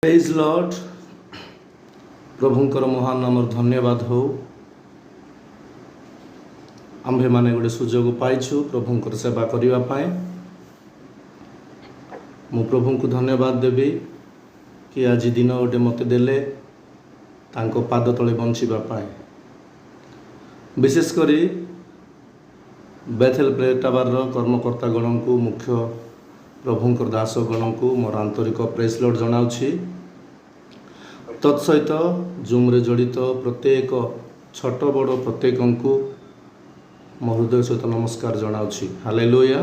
Praise Lord. प्रभुंकर महान नाम धन्यवाद हो। आम्भे माने गोटे सुजोग पाइछु प्रभुंकर सेवा करिवा पाए। मु प्रभु को धन्यवाद देवी कि आज दिन गोटे मते देले तांको पाद तले बंचिबा पाए। विशेष करी बेथेल प्रेटाबार कर्मकर्ता गण को मुख्य प्रभुंकर दास गण को मोर आंतरिक प्रेज लॉर्ड जनाउछि। तत्सहित जूम्रे जड़ित प्रत्येक छोट बड़ प्रत्येक को मो हृदय सहित नमस्कार जनाउछि। हालेलुया।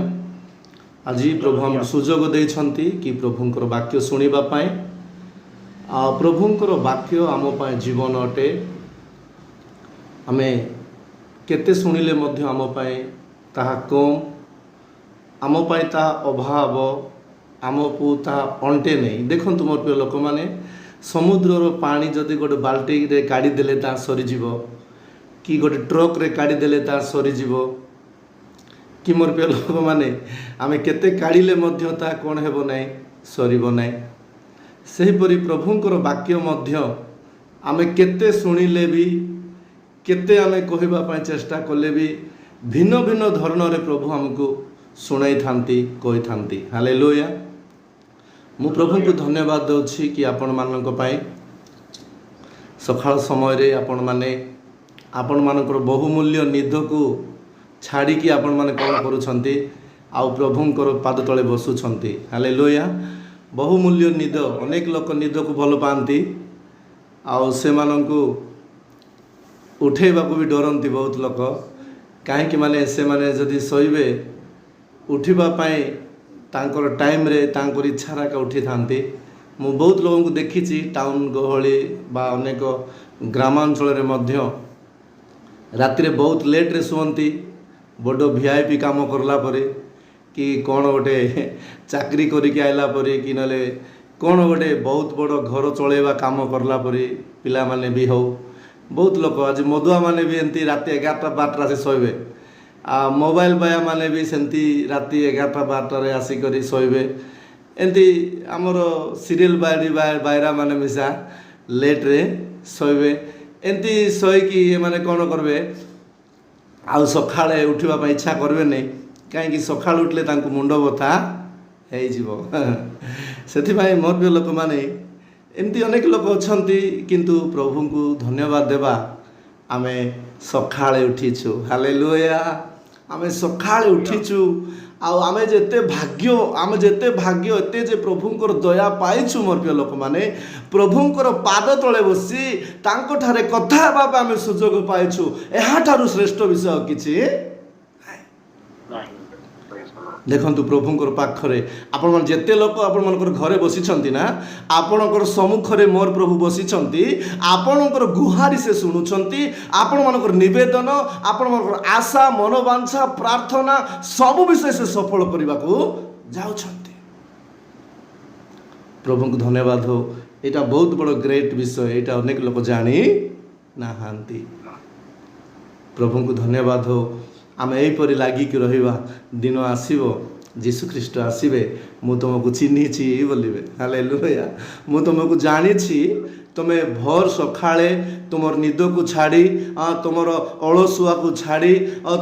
आज प्रभु हम सुजोग देइछंती कि प्रभुंकर वाक्य सुनिबा पाए। प्रभुंकर वाक्य आम पाए जीवन अटे। आमे केते सुनिले मध्य आम पाए ताहा कम, आम पाए ताहा अभाव, आमको ताहा अंटे नहीं। देखंतु मोर प्रिय लोक माने समुद्रर पानी जदि गोटे बाल्टी रे काढ़ी देले ता सरीजीव कि गोटे ट्रक रे काढ़ी देले ता सरीजीव कि मोर प्रिय लोक माने आमे केते काढ़ीले मध्य ता कोन हेबो नाही, सरीबो नाही। सेहिपरि प्रभुंकर वाक्य मध्य आमे केते सुनिले भी, केते आमे कहिबा पय चेष्टा कले भी भिन्न भिन्न धरण रे प्रभु हमको सुनाई थांती, कहि थांती। हालेलुया। मु प्रभु को धन्यवाद दउछि कि आपण मानक पाई सकाळ समय रे आपण मानकर बहुमूल्य निद को छाड़ी कि आपण माने कोन करूछंती आ प्रभुंकर पाद तले बसुछंती। हालेलुया। बहुमूल्य निद, अनेक लोक निद को भल पाती आ से मानकु उठेबा को भी डरंती बहुत लोक। काहे माने से माने जदि सोइबे उठिबा पाई तांकर टाइम रे तांकर इच्छा का उठी थांती। मु बहुत लोगों को देखी टाउन गहली बा अनेक ग्रामांचल रे मध्य राति रे बहुत लेट रे सुवंती। बड़ वीआईपी काम करला परे कि कौन गोटे चाकरी करके आइला परे कि नले कौन गोटे बहुत बड़ घर चलेवा काम करला परे पिला माने भी हो। बहुत लोग आज मदुआ माने भी एंती राति 11-12 से सोइबे। मोबाइल बाया माने भी सेंती राति 11-12 आसिक सोइबे। एंती आमर सीरियल बायरा माने मिसा लेट रे सोइबे। एंती सोईकी माने कौन करबे आउ सकाळे उठिबा इच्छा करबे नहीं। कहीं सकाळ उठले तांको मुंड बथा हे जीवो। सेथिबाई मोर प्रिय लोक माने एमती अनेक लोक अछंती किंतु प्रभु को धन्यवाद देवा आमे सकाळे उठीछु। हालेलुया। आमे सकाळे उठीछु आमे जेते भाग्य एते जे प्रभुंकर दया पाइछु। मोर प्रिय लोक माने प्रभुंकर पाद तले बसी तांको ठारे कथा हेबा आमे सुजोग पाइछु। एहा ठारु श्रेष्ठ विषय किछि देखंतु। प्रभुंकर पाखरे आपण मन जेते लोक आपण मनकर घरे बसिछंती ना, आपणकर सम्मुखरे मोर प्रभु बसिछंती। आपणकर गुहारी से सुनुछंती। आपण मनकर निवेदन, आपण मनकर आशा, मनोवांछा, प्रार्थना सब विषय से सफल करबा को जाउछंती। प्रभु को धन्यवाद हो। एटा बहुत बड़ ग्रेट विषय। एटा अनेक लोक जानी नाहांती। प्रभु को धन्यवाद हो। आम यहीपरि लागिक रहिबा। दिन आसीबो जीशु ख्रीष्ट आसीबे मु तुमको चिन्हिछि बोलिबे। हालेलुया। मु तुमको जानिछि। तुमे भोर सकाळे तुमर निद को छाड़ी, तुमर अलसुआ को छाड़ी,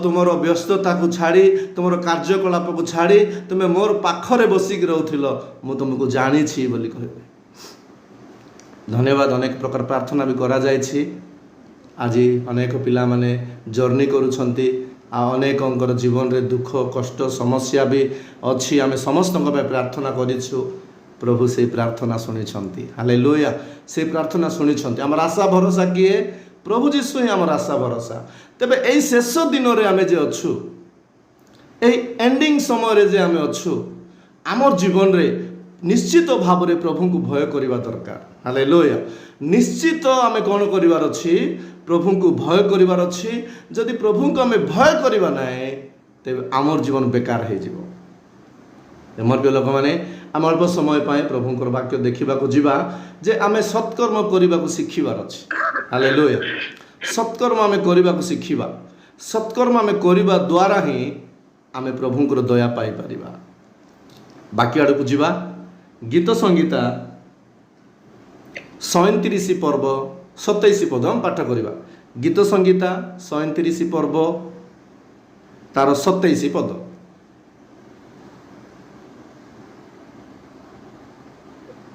तुमर व्यस्तता को छाड़ी, तुमर कार्यकलाप को छाड़ी तुमे मोर पाखरे बसिक रहउथिलो। मु तुमको जानिछि बोली कहबे। धन्यवाद। अनेक प्रकार प्रार्थना भी करा जायछि। आज अनेक पिला माने जर्नी करूछंती। अनेक जीवन रे दुख कष्ट समस्या भी अच्छी। आमे समस्त प्रार्थना करिछु। प्रभु से प्रार्थना शुणी। हालेलुया। से प्रार्थना शुणी। आमर आशा भरोसा किए प्रभु जीशु ही आमर आशा भरोसा। तेबे एई शेष दिन रे आमे जे अछु, एई एंडिंग समय रे जे आमे अछु, आमर जीवन रे निश्चित भाव रे प्रभु को भय करिवा दरकार। हालेलुया। निश्चित आमे कोन करिवार अछि, प्रभु को भय करिवार अछि। जदि प्रभु को आमे भय करिवा नाही तेबे आमर जीवन बेकार हे जीवो। मोर प्रिय लोक माने आम अल्प समय पाए प्रभुंकर वाक्य देखिबा को जीवा जे आमे सत्कर्म करिबा को सिखिबार अछि। हालेलुया। सत्कर्म आमे करिबा को सिखिबा। सत्कर्म आमे करिबा द्वारा ही आमे प्रभुंकर दया पाई परिबा। बाकी आड़ को जीवा। गीत संगीता 37 पर्व 27 पद हम पाठ करवा। गीत संगीता 37 पर्व तार 27 पद।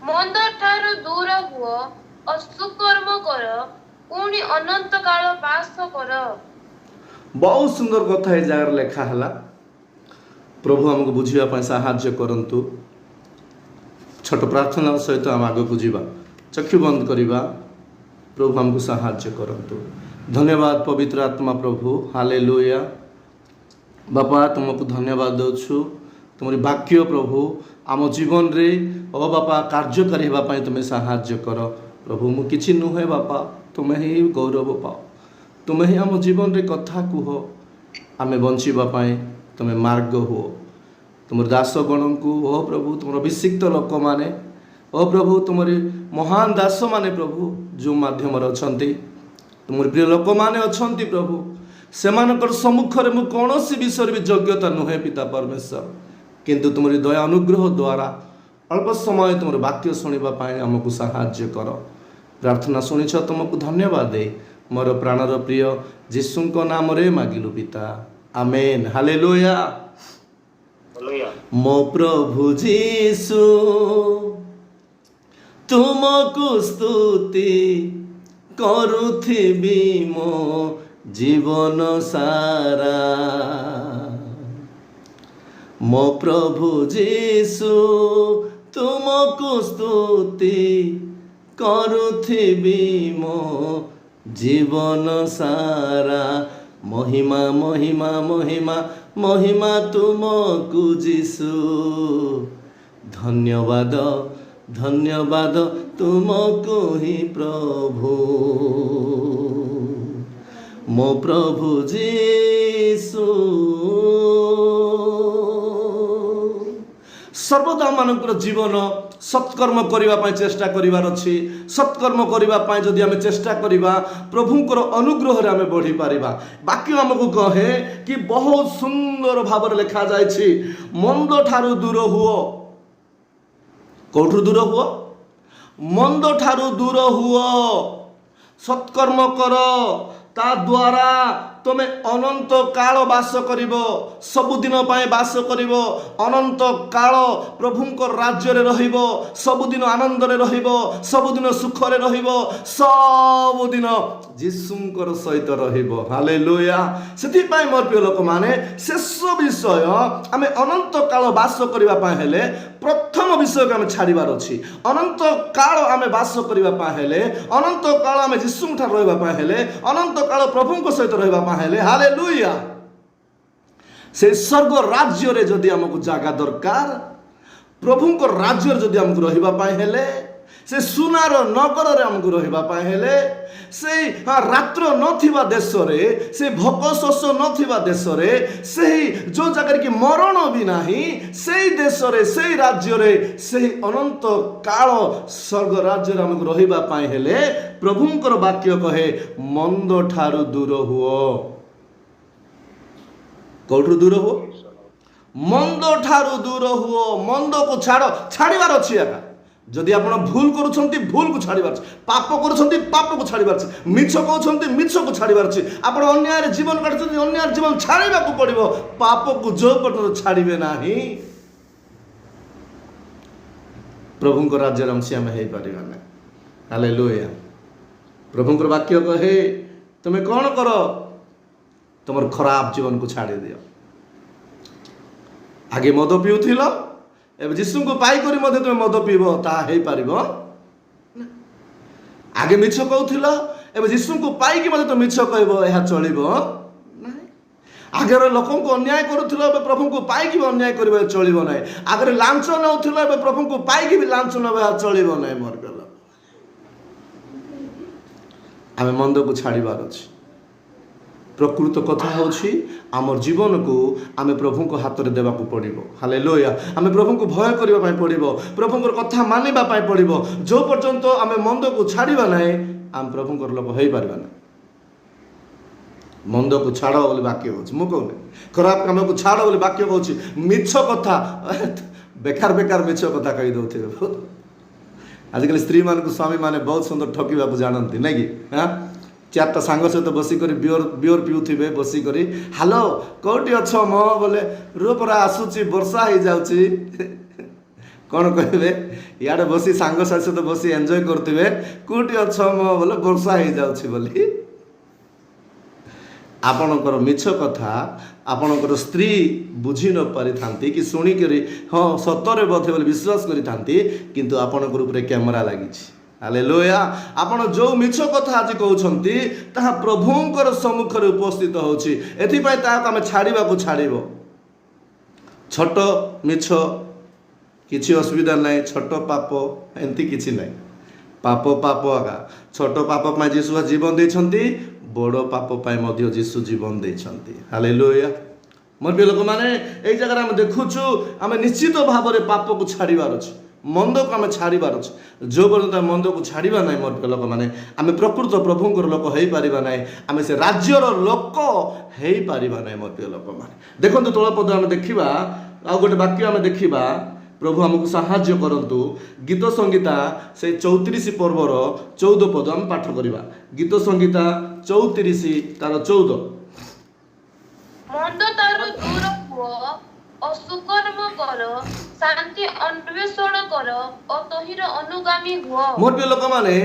ମନ୍ଦ ଠାରୁ ଦୂର ହୁଅ, ଅସୁକର୍ମ କର, ପୁଣି ଅନନ୍ତ କାଳ ବାସ କର। बहुत सुंदर कथा ये जगह लेखा है। प्रभु आमको बुझापी साहाय्य करंतु। छोट प्रार्थना सहित आम आग को जीवा, चक्षु बंद करवा। प्रभु आमको साहाय्य करंतु। धन्यवाद पवित्र आत्मा प्रभु। हालेलुया। बापा तुमको धन्यवाद दौछु। तुम वाक्य प्रभु आम जीवन रे ओ बापा कार्यकारी होगापी तुम्हें साहाय्य कर प्रभु। मु किछि नुहे बापा, तुम्हें ही गौरव पाओ। तुम्हें ही आम जीवन रे कथा कुह, आम बंचापी तुम्हें मार्ग हो। तुम दासगण को ओ प्रभु, तुम अभिषिक्त लोक मैंने ओ प्रभु, तुम महान दास माने प्रभु जो माध्यम अच्छा, तुम प्रिय लोक मैंने अच्छा प्रभु, से सम्मुख में मुझे कौन विषय भी योग्यता नुहे पिता परमेश्वर, किंतु तुम दया अनुग्रह द्वारा अल्प समय तुम वाक्य शुणापी आमको साहाय्य कर। प्रार्थना शुणी तुमको धन्यवाद दे मोर प्राणर प्रिय जीशुक नाम रे मागिलु पिता, आमेन। हालेलुया। मो प्रभु जीशु तुमको स्तुति करुथिबी मो जीवन सारा। मो प्रभु जीशु तुमको स्तुति करुथिबी मो जीवन सारा। महिमा महिमा महिमा महिमा तुमको जीशु। धन्यवाद धन्यवाद तुमको ही प्रभु। मो प्रभु जीशु सर्वदा मानकर जीवन सत्कर्म करने चेष्टा करिवार अछि। सत्कर्म करने जदि आम चेष्टा करिबा प्रभुंकर अनुग्रह रे आम बढ़ी पारिबा। बाकी आमको कहे कि बहुत सुंदर भाव लिखा जायछि, मंद ठारू दूर हुओ। कौठु दूर हुओ? मंद ठारू दूर हुओ। सत्कर्म कर, ता द्वारा तुमे अनंत काल बास करिवो, सबुदिन पाए बास करिवो। अनंत काल प्रभुंकर राज्य रे रहिवो, सबुदिन आनंद रे रहिवो, सबुदिन सुख रे रहिवो, सबुदिन जीशुंकर सहित रहिवो। हालेलुया। सेति पाए मोर प्रिय लोक माने शेष विषय आमे अनंत काल बास करिवा पाए हेले प्रथम विषय को आमे छाड़ीबार अछि। अनंत काल आमे बास करिवा पाए हेले, अनंत काल आमे जीशुंक ठार रहिबा पाए हेले, अनंत काल प्रभुंक सहित रहिबा हेले। हालेलुया। से स्वर्ग राज्य रे जदि हमको जागा दरकार, प्रभुंक राज्य रे जदि हमको रहिबा पाए हेले, से सुनार नगर रे हमको रहिबा पाए हेले, से रात्र नथिबा देश रे, से भोक शोष नथिबा देश रे, से जो जगह की मरण भी नाही, से देश रे, से राज्य रे, से अनंत काल स्वर्ग राज्य रे हमको रहिबा पाए हेले प्रभुंकर वाक्य कहे मंद ठारू दूर हुओ। कौठु दूर हुओ? मंद ठारू दूर हुओ। मंद को छाड़, छाड़ीबार अछि। आका जदि आपण भूल करूछंती भूल को छाड़ीबार अछि, पाप करूछंती पाप को छाड़ीबार अछि, मिछ कहउछंती मिछ को छाड़ीबार अछि। आपण अन्याय रे जीवन काटछंती अन्याय जीवन छाड़ीबा को पड़िबो। पाप को जो पटो छाड़ीबे नाही, प्रभुंकर राज्य हम सियाम हे परिबा नै। हालेलुया। प्रभुंकर वाक्य कहे तुम कौन कर, तुम खराब जीवन को छाड़ी दियो। आगे मद पीउथिल, एबे जीशु को पाई करी मधे तुम मद पीब, ता हे पारिबो। आगे मिछ कहउथिल, एबे जीशु को पाई कि मधे तुम मिछ कहबो, एहा चलिबो नाही। आगे लोकन को अन्याय करूथिल, एबे प्रभु को पाई कि अन्याय करबो, चलिबो नाही। आगे लांच नउथिल, एबे प्रभु को पाई कि लांच नबे, चलिबो नाही। मोर गल आमे मंद को छाड़ीबार अछि। प्रकृत कथा होछि आमर जीवन को आमे प्रभु को हाथ में देवाक पड़िबो। हालेलुया। आमे प्रभु को भय करबा पाई पड़िबो, प्रभुंकर कथा मानिबा पाई पड़िबो। जो पर्यंत आमे मंद को छाड़ीबा नाही, आम प्रभुंकर लोक होई पारबा ना। मंद को छाड़ बोली वाक्य होछि, मु कहूनी खराब काम को छाड़ बोली वाक्य होछि। मिछ कथा बेकार बेकार मिछ कथा कहि दउथिबे, आजिकल स्त्री मान स्वामी माने बहुत सुंदर ठकिबा जानती ना कि हाँ चारटा सांग सहित बसिक बियर पिउथिबे बसिक हालो कौटी अछ म बोले रो परा आसुची वर्षा हो जाउची कौन कहे इे बसी सांग सहित बसी एंजॉय करते कौटी अछ म बोले वर्षा हो जाउची बोली आपणकर मिछ कथा आपणकर स्त्री बुझी न पारि थांती कि शुणिक हाँ सतरे बोधे बोले विश्वास करि थांती किंतु आपणकर ऊपर कैमरा लगी हालेलुया आपण जो मिछ कथा आज कहउछंती ताहा प्रभुंकर सम्मुख रे उपस्थित होछि एथि पय ताहा आमे छाड़ीबा को छाड़ीबो छोट मिछ किछि असुविधा नाही छोट पाप एंती किछि नाही पाप पाप आगा छोट पाप पय जीसु जीवन दैछंती बड़ पाप पाए मध्य जीसु जीवन देइछंती हालेलुया मोर प्रिय लोक माने एई जगह हम देखुछु आमे निश्चित भाव रे पाप को छाड़ीबार अछि मंद को आमे छाड़ीबार अछि जो पर्यंत मंद को छाड़ीबा नाही मोर प्रिय लोक माने आमे प्रकृत प्रभुंकर लोक हेई परिबा नाही आमे से राज्यर लोक हेई परिबा नाही मोर प्रिय लोक माने देखंतु तोळ पद आमे देखिबा आ गोटे वाक्य आमे देखिबा प्रभु हमको साहाय्य करंतु गीत संगीता से 34 पर्वर 14 पद हम पाठ करिबा गीत संगीता 34 तार 14 मंद तारु दूर हुओ असुकर्म कर शांति अन्वेषण कर अतहिर अनुगामी हुओ मोर प्रिय लोक माने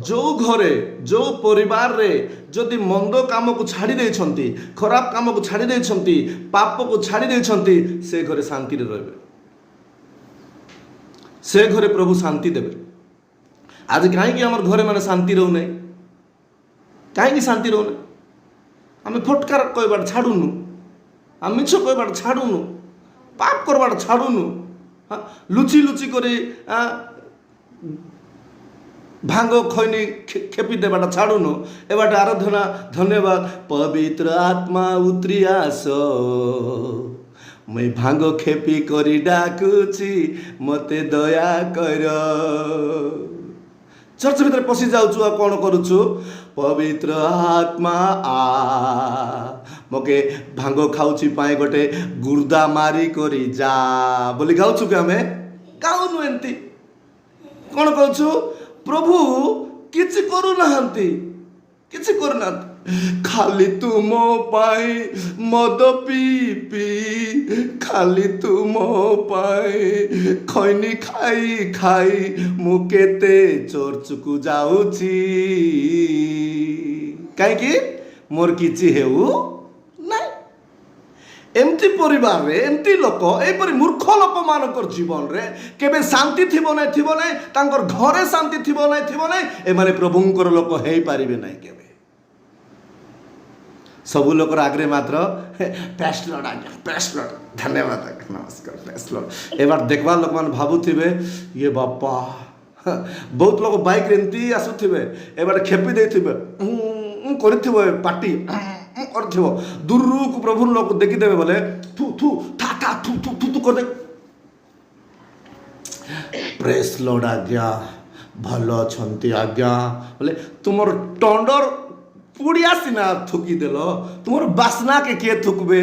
जो घरे जो परिवार रे जदि मंद काम को छाड़ी देछंती खराब काम को छाड़ी देछंती पाप को छाड़ी देछंती से घरे शांति रे रहबे से घरे प्रभु शांति देवे आज कहीं आम घरे माने शांति रहू ना कहीं शांति रहू ना आम फटकार कहबार छाड़ुनु आम मिछ कहबार छाड़ुनु पाप करबार छाड़ुनु हाँ लुचि लुचि कर भांग खैनी खेपी देवाटा छाड़ुनु एबाट आराधना धन्यवाद पवित्र आत्मा उतरी आस मैं भांग खेपी करी डाकुची मते दया कर चर्च भीतर पशि जाऊछु आ कौन करुछु पवित्र आत्मा आ मके भांग खाऊची पाए गोटे गुर्दा मारी करी जा बोली गाउछु के हमें गाउनु एंती कौन कहछु प्रभु किछि करू नाहंती किछि करू नाहंती खाली तू मो पाई मद पी पी खाली तू मो पाई खैनी खाई खाई मु केते चर्च को जाउची काहेकि मोर किछि हेउ नाइ एमती परिवार रे एमती लोक एपरि मूर्ख लोक मानकर जीवन रे केबे शांति थिबो नै तांकर घरे शांति थिबो नै ए माने प्रभुंकर लोक हेई पारिबे नै केबे सबू लोकर आग्रे मात्र प्रेस लॉर्ड आज्ञा प्रेस लॉर्ड धन्यवाद नमस्कार प्रेस लॉर्ड एबार देखबा लोक मान भाबुथिबे ये बापा बहुत लोग बाइक रे एंती आसुथिबे एबार खेपी देथिबे करथिबो पार्टी करथिबो दूररू को प्रभु लोक देखि देबे बोले थू थू था था थू थू थू कर दे प्रेस लॉर्ड आज्ञा भलो छंती आज्ञा बोले तुमर टंडर पुड़िया सिना थुकी देल तुम बासना के किए थुकबे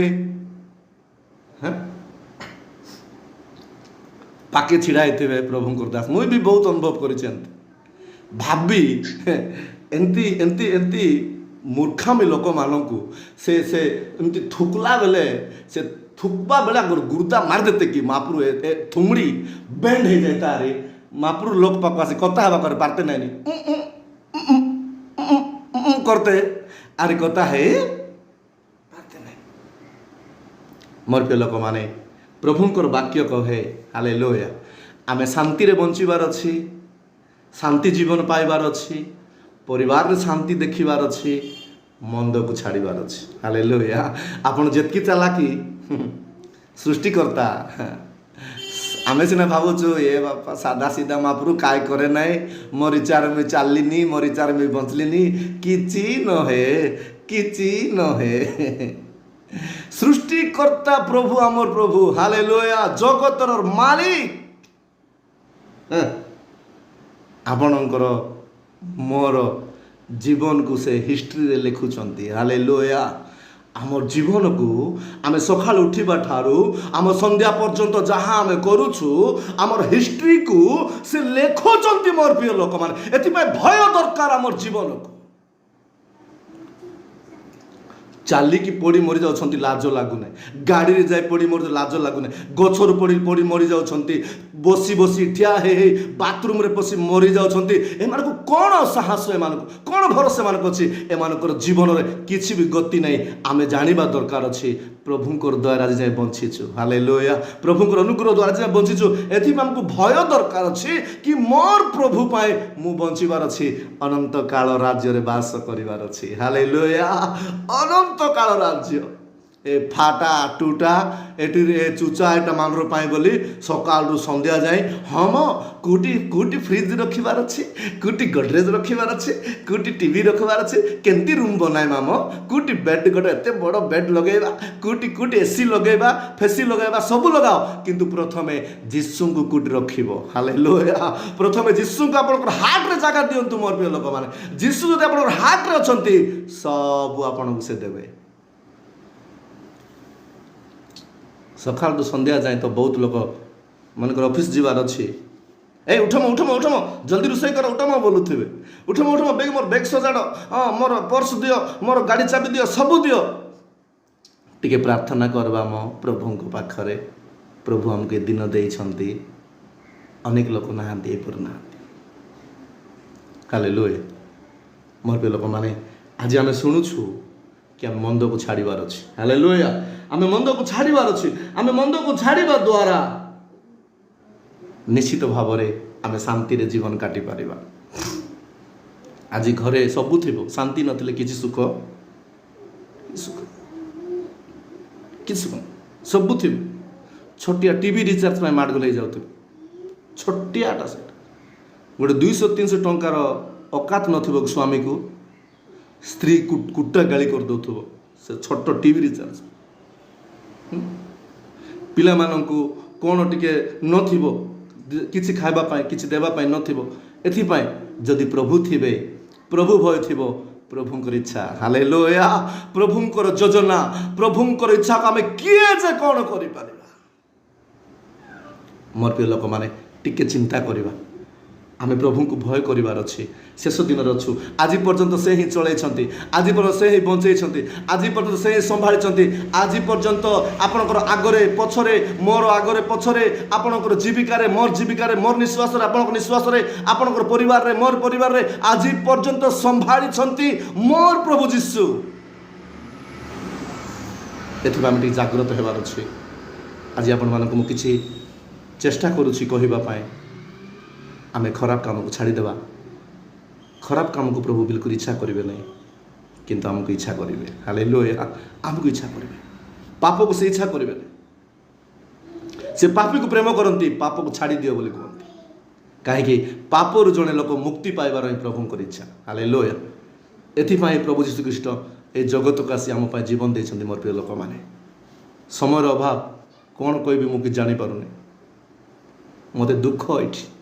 पाके छिड़ा थे प्रभु दास मुई भी बहुत अनुभव कर भाभी एंती एंती एंती मूर्खामी लोक मानू से एमती थुकला बेले से थुकबा बेला गुर्दा मार देते कि महाप्रु थुमड़ी बेंड हो जाता अरे महाप्रु लोक पाक आसे कथा हवा कर पारते नहीं करते अरे कथा है पारते नहीं मोर प्रिय लोक माने प्रभुंकर वाक्य कहे हालेलुया आमे शांति रे बंचिबार अछि शांति जीवन पाइबार अछि परिवार रे शांति देखिबार अछि मंद को छाड़ीबार अछि हालेलुया आपण जेतकी चालाकी सृष्टिकर्ता आमे सिना भावुछु ए बापा सादा सीधा महाप्रभु काय करे नाई मोर इचार में चाललिनी मोर इचार में बंचलिनी किछि न है सृष्टिकर्ता प्रभु आमर प्रभु हालेलुया जगतर मालिक आपणकर मोर जीवन को से हिस्ट्री रे लिखुचंती हालेलुया आम जीवन को आम सका उठा ठारू आम संध्या पर्यंत जहाँ आम करुचु आमर हिस्ट्री को से लेखुंट मोर प्रिय लोक मैंने एपाई भय दरकार आम जीवन को चालिकी पड़ी मरी जाउछंती लाज लागुना गाड़ी रे जाई पड़ी मरी लाज लागुना गछर पड़ी पड़ी मरी जाउछंती बसी बसी ठिया हे बाथरूम रे पसी मरी जाउछंती एमान को कोन साहस एमान को कोन भरोसा एमान को अछि एमान को जीवन रे किछि भी गति नै आमे जानिबा दरकार अछि प्रभुंकर द्वारा जे बंचिछु हालेलुया प्रभुंकर अनुग्रह द्वारा जे बंचिछु एथि हमको भय दरकार अछि कि मोर प्रभु पाए मु बंचिबार अछि अनंत काल राज्य रे वास करिवार अछि हालेलुया अनंत काल राज्य ए फाटा टूटा एटी चुचा एटा मानर पाए बोली सकाल रु संध्या जाए हम कुटी कुटी फ्रिज रखिबार अछि कुटी गडरेज रखिबार अछि कुटी टीवी रखिबार अछि केंती रूम बनाए मामो कुटी बेड गड एते बड़ बेड लगेबा कुटी कुटी एसी लगेबा फेसी लगेबा सब लगाओ किंतु प्रथमे जिसु को कुटी रखिबो हालेलुया प्रथमे जिसु को आपन हार्ट रे जगह दियंतु मोर प्रिय लोक माने जिसु जदि आपन हार्ट रे अछंती सब आपन से देबे सकाल तो संध्या जाए तो बहुत लोग मनकर ऑफिस जीवार अच्छी ए उठम उठम उठम जल्दी रोषे कर उठम बोलुथे उठम उठम बेग मोर बैग सजाड़ हाँ मोर पर्स दियो मोर गाड़ी चाबी दियो सबू दियो टिके प्रार्थना करवा मो प्रभु को पाखरे प्रभु हमके दिन देइछंती अनेक लोक नहांती एपर नहांती हालेलुया मोर पे लोक माने आज आमे सुनुछु कि आम मंद को छाड़बार अच्छे हालेलुया आम मंद को छाड़बार अच्छे आम मंद को छाड़ा द्वारा निश्चित भाव आम शांति रे जीवन काटी पारिबा आज घरे सबू थी शांति नथिले किछि सुख सुख कि सुख सबू थी छोटिया टीवी रिचार्ज में माड़ गले जाऊ छोटियाटा से गोटे 200-300 टंकार औकात नथिबो स्वामी को स्त्री कुटा गाली कर दो से छोट टीवी रिचार्ज पिला माननकु कोन टिके नथिबो किछि खाइबा पाए किछि देबा पाए नथिबो एथिपाई जदि प्रभु थिबे प्रभु भय थिबो प्रभुंकर इच्छा हालेलुया प्रभुंकर योजना प्रभुंकर इच्छा को आमे किए जे कोन करि पारिबा मोर प्रिय लोक माने टिके चिंता करिबा आमे प्रभु को भय करिवार अछि शेष दिन अच्छु आज पर्यंत से ही चलैछंती आज पर्यंत से ही बंचैछंती आज पर्यंत से ही संभाळिछंती आज पर्यंत आपणकर आगरे पछरे मोर आगरे पछरे आपणकर जीविका रे मोर निश्वास रे आपणकर निश्वास रे आपणकर परिवार रे मोर परिवार रे आज पर्यंत संभाळिछंती मोर प्रभु यीशु एथि आमे जागृत हेबार अछि आज आपण मानक मु किछि चेष्टा करूछि कहिबा पाए आमे खराब काम को छाड़ीदेवा खराब काम को प्रभु बिल्कुल इच्छा करेंगे नहीं किंतु आमको इच्छा करेंगे हालेलुया आमको इच्छा करेंगे पाप को से इच्छा करेंगे से पापी को प्रेम करती पाप को छाड़ी दियो बोली कहते कहीं पाप रु जड़े लोक मुक्ति पाइबार ही प्रभु इच्छा हालेलुया एथिपाई प्रभु यीशु ख्रीष्ट ए जगत को आसी आम जीवन देते मोर प्रिय लोक मैंने समय अभाव कौन कहबी मुझे जानी पारुनी मत दुख ये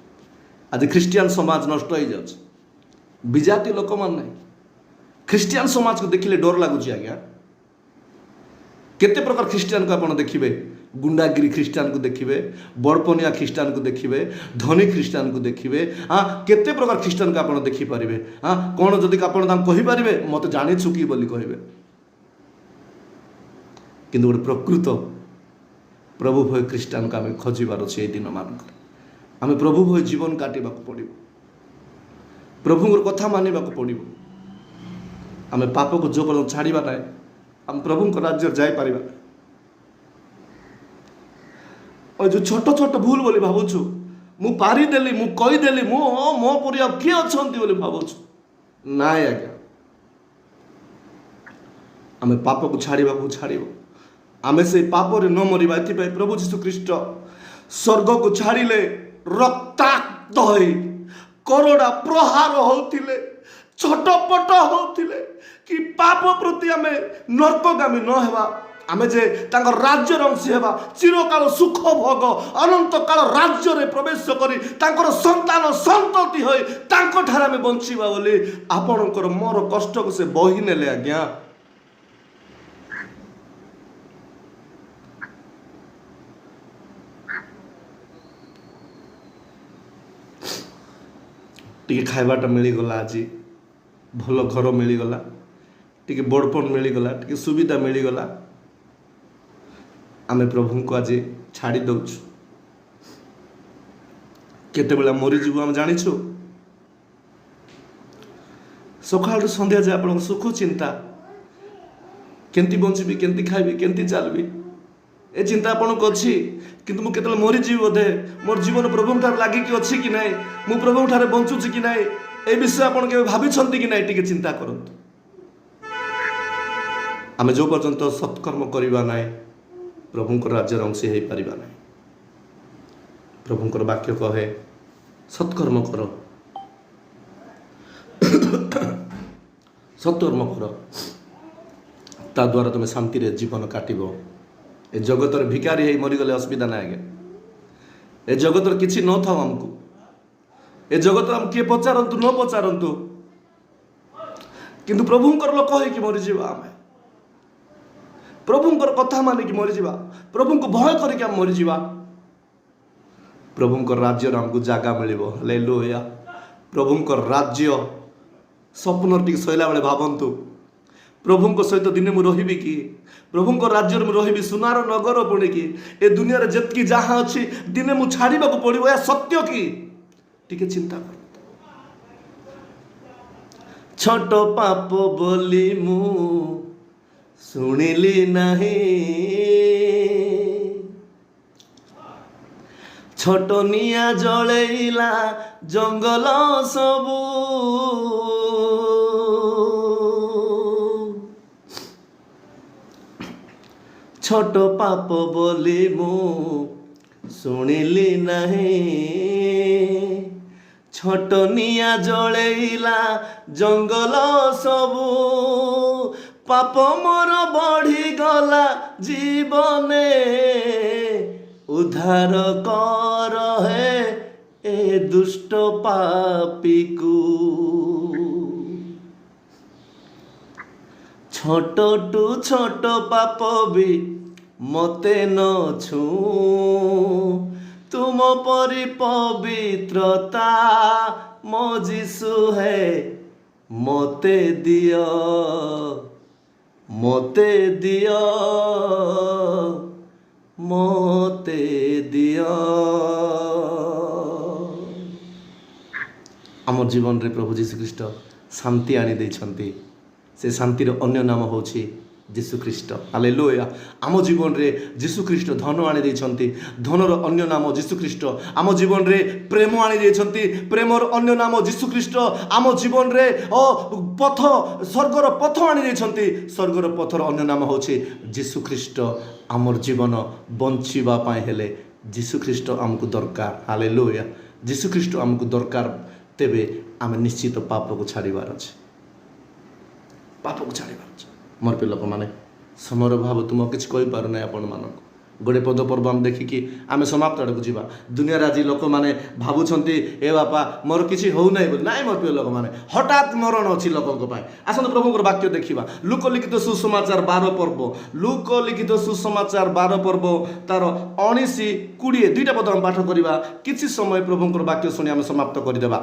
आज ख्रिस्टियान समाज नष्ट हो जाए विजाति लोक मान नहीं ख्रिस्टियान समाज को देखिले डर लगुच आज्ञा केते प्रकार ख्रिस्टियान को आप देखिए गुंडागिरी ख्रिस्टियान को देखिए बड़पनिया ख्रिस्टियान को देखिए धनी ख्रिस्टियान को देखिए हाँ केते प्रकार ख्रिस्टियान को आप देखिपारे हाँ कौन जदि आपरे मत जानी चुकी बोली कहे कि गोटे प्रकृत प्रभु भय ख्रिस्टियान को आम खोजार अच्छे दिन मानक आम प्रभु भय जीवन काटा पड़ो प्रभुर कथा मानवा पड़ो आम पाप को जो पर्यटन छाड़ा ना आम प्रभु राज्य जापर और जो छोट छोट भूल बोली भावुछु मु पारिदेली मु कहीदेली मो पर किए अच्छा बोली भावुछु ना आज्ञा आम पाप को छाड़ा छाड़ आम से पाप रे न मरिबा एथिपाई प्रभु यीशु ख्रीष्ट स्वर्ग को छाड़िले रक्ताक्त होई करोड़ा प्रहार होतिले छटपट होतिले कि पाप प्रति आमे नरकगामी न हेबा आमे जे तांकर राज्य अंशी हेबा चिरकाल सुख भोग अनंत काल राज्य रे प्रवेश करी तांकर संतान संतति होई तांको ठार आमे बंचिबा बोली आपणकर मोर कष्ट को से बही नेले आज्ञा टिके खाइबाटा मिलीगला आज भल घर मिलीगला टिके बड़पन मिलीगला टिके सुविधा मिलीगला आमे प्रभु को आज छाड़ी दौचु केते बेला मरीजु आम जानिछु सकाळ संध्या जाए आपण सुख चिंता केंती बंचबी केंती खाइबी केंती चलबी ए चिंता आपन को अछि किंतु मु केतल मरीजी बोधे मोर जीवन प्रभु ठार लागी कि अछि कि नाही मु प्रभु ठारे बंचुछि कि नाही ए विषय आपण के भाबी छंती कि नाही टिके चिंता करंतु आमे जो पर्यंत सत्कर्म करिबा नाही प्रभु को राज्य अंश हे परिबा नाही प्रभु को वाक्य कहे सत्कर्म करो सत्कर्म करो ता द्वारा तुम शांति रे जीवन काटिबो ए जगत रे भिकारी हे मरीगले असुविधा ना आगे ए जगत रे किछि न थाओ हमको ए जगत रे हम किए पचारंतु न पचारंतु किंतु प्रभुंकर लोक हे कि मरी जीवा आमे प्रभुंकर कथा माने कि मरी जीवा प्रभु को भय करे कि हम मरी जीवा प्रभुंकर राज्य रे हमको जागा मिलिबो हालेलुया प्रभुंकर राज्य स्वप्न टिक सैला बेले भाबंतु प्रभु सहित दिने मु रहिबी कि प्रभु राज्य में रहिबी सुनार नगर पुणी कि ए दुनिया रे जतकी जहाँ अच्छी दिने मु छाड़ीबा को पड़िबो या सत्य कि टिके चिंता कर छोट पाप बोली मु सुनिली नहीं छोट निया जळेला जंगल सबू छोट पाप बोली मु सुनिली नहीं छोट निया जळेला जंगल सबू पाप मोर बढ़ी गला जीवने उद्धार कर हे ए दुष्ट पापी को छोट टू छोट पाप भी मते न छू तुम परि पवित्रता मो जीसु है मते दियो मते दियो मते दियो आम जीवन रे प्रभु जीशु ख्रीष्ट शांति आनी देछंती से शांतिर अन्य नाम होछि जीशु ख्रीष्ट हालेलुया आम जीवन रे जीशु ख्रीष्ट धन आनी देछंती धनर अन्य नाम जीशु ख्रीष्ट आम जीवन रे प्रेम आनी देछंती प्रेमर अन्य नाम जीशु ख्रीष्ट आम जीवन रे पथ स्वर्गर पथ आनी देछंती स्वर्गर पथर अन्य नाम होछि जीशु ख्रीष्ट आमर जीवन बंचिबा पाए हेले जीशु ख्रीष्ट आमको दरकार हालेलुया जीशु ख्रीष्ट आमको दरकार तेबे आम निश्चित पाप को छाड़ीबार अछि पाप को छाड़ीबार अछि मोर पे लोक माने समर भाव तुम किछ कहि पार नै आपण मानक गोटे पद पर्व आम देखिकी आम समाप्त आड़क जावा दुनिया आज लोक मैंने भावुंट ए बापा मोर किसी हो ना बोली ना मोर प्रिय लोक मैंने हठात मरण अच्छी लोकों आसत प्रभु वाक्य देखा लोकलिखित सुसमाचार 12 पर्व लोकलिखित सुसमाचार 12 पर्व तार 19-20 दुईटा पद हम पाठ करवा किसी समय प्रभु वाक्य शुणी आम समाप्त करदेवा।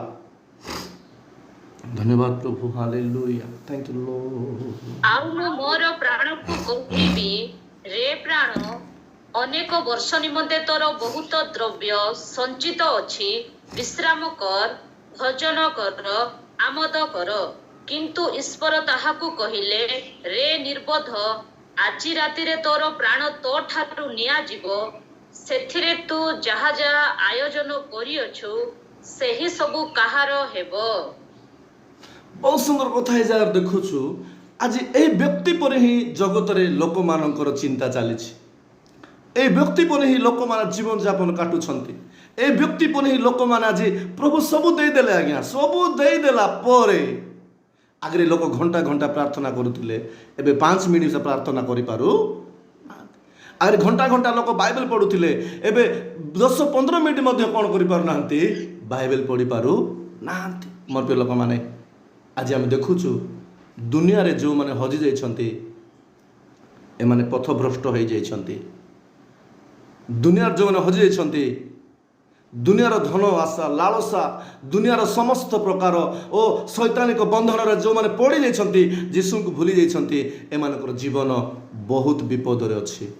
धन्यवाद प्रभु हालेलुया थैंक यू लॉर्ड। आउ मोर प्राण को कहबी रे प्राण अनेक वर्ष निमंते तोर बहुत द्रव्य संचित अछि विश्राम कर भजन कर आमोद कर किंतु ईश्वर ताहाकु कहिले रे निर्बोध आजी राति रे तोर प्राण तो ठारु निया जीवो सेथिरे तू जहा जहा आयोजन करियछु सेही सबु कहार हेबो। बहुत सुंदर कथा है यार देखुछु आज ए व्यक्ति पर ही जगत रे लोक मानकर चिंता चली ए व्यक्ति पर ही लोक मान जीवन यापन काटुछंती ए व्यक्ति पर ही लोक मान आज प्रभु सबु दे देले आज्ञा सबु दे देला परे आगरे लोक घंटा घंटा प्रार्थना करुथिले एबे 5 मिनिट से प्रार्थना करि पारु आगरे घंटा घंटा लोक बाइबल पढुथिले एबे 10-15 मिनिट मध्ये कोन करि पारु नांती बाइबल पढि पारु नांती। मोर पे लोक माने आज आम देखुछु दुनिया रे जो माने हजि जाइछंती ए माने पथभ्रष्ट हो जाइछंती दुनिया जो माने हजि जाइछंती दुनियार धन आशा लालसा दुनियार समस्त प्रकार ओ शैतानिक बंधन जो मैंने पड़ी जाइछंती यीशु को भूली जाइछंती एमानकर जीवन बहुत विपद रे अछि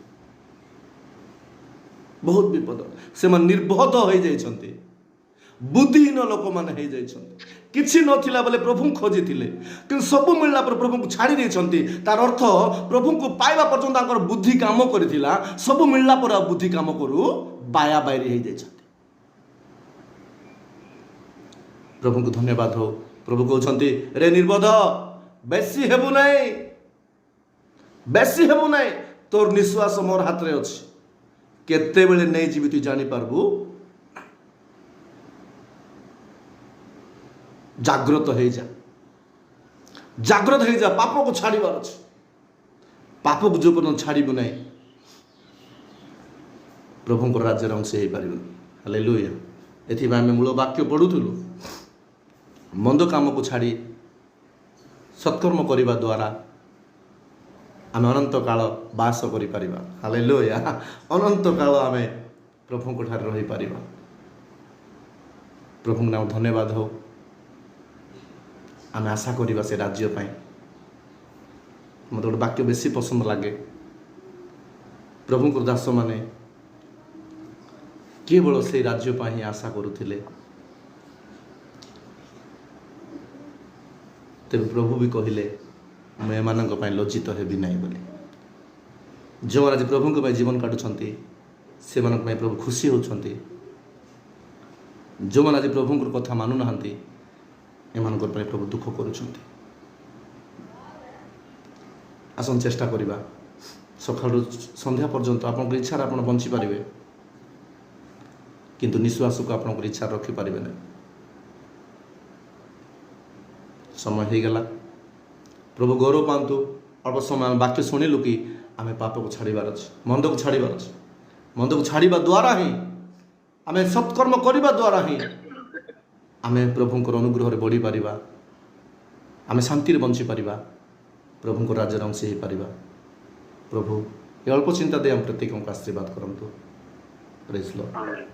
बहुत विपद से मन निर्बोध हो जाइछंती बुद्धिहीन लोक माने हो जाइछंती किछि नथिला बोले प्रभु खोजी थिले कि सब मिलला पर प्रभु को छाड़ी देइछंती तार अर्थ प्रभु को पाइबा पर्यंत तांकर बुद्धि काम करथिला सब मिलला पर बुद्धि काम करू बाया बायरी हो जाइछंती प्रभु को धन्यवाद हो प्रभु कहते रे निर्बोध बेसी हेबु नहीं बेसी हेबु नहीं तोर निश्वास मोर हाथ रे अछि केते बेले नहीं जीवी तु जानी पारबू जागृत हो जा जागृत हो जा पाप को छाड़ीबार अछि पाप को जो पर्यंत छाड़ीबु नहीं प्रभु को राज्य अंश हो पारिबु हालेलुया एथि आमे मूल वाक्य पढुथुलु मंद काम को छाड़ी सत्कर्म करने द्वारा आम अनंत काल बास कर हालेलुया अनंत काल आम प्रभु को ठार रही पार प्रभु नाम धन्यवाद हो आम आशा करवा से राज्य मत गोटे वाक्य बेसी पसंद लगे प्रभु को दास माने केवल से राज्य ही आशा करुले तेज प्रभु भी कहले मैं एमानक लज्जित हेबी नहीं बोली जो आज प्रभु को जीवन काटुंट से प्रभु खुशी होती जो आज प्रभु कथा मानुना एम प्रभु दुख करुँच आसन चेष्टा करवा सकाल संध्या पर्यंत आप इच्छा आप बंची पारे किंतु निश्वास को आप इच्छा रखिपारे नहीं समय हो गला प्रभु गौरव पातु अल्प समय वाक्य शुणिलु कि आम पाप को छाड़बार अच्छे मंद को छाड़बार अच्छे मंद को छाड़ा द्वारा ही आम सत्कर्म करने द्वारा ही आम प्रभु अनुग्रह बढ़ी पार आम शांति बंची पार प्रभु को राज्य अंश हो पार प्रभु ये अल्प चिंता दे हम प्रत्येक आशीर्वाद करंतु प्रेज लॉर्ड।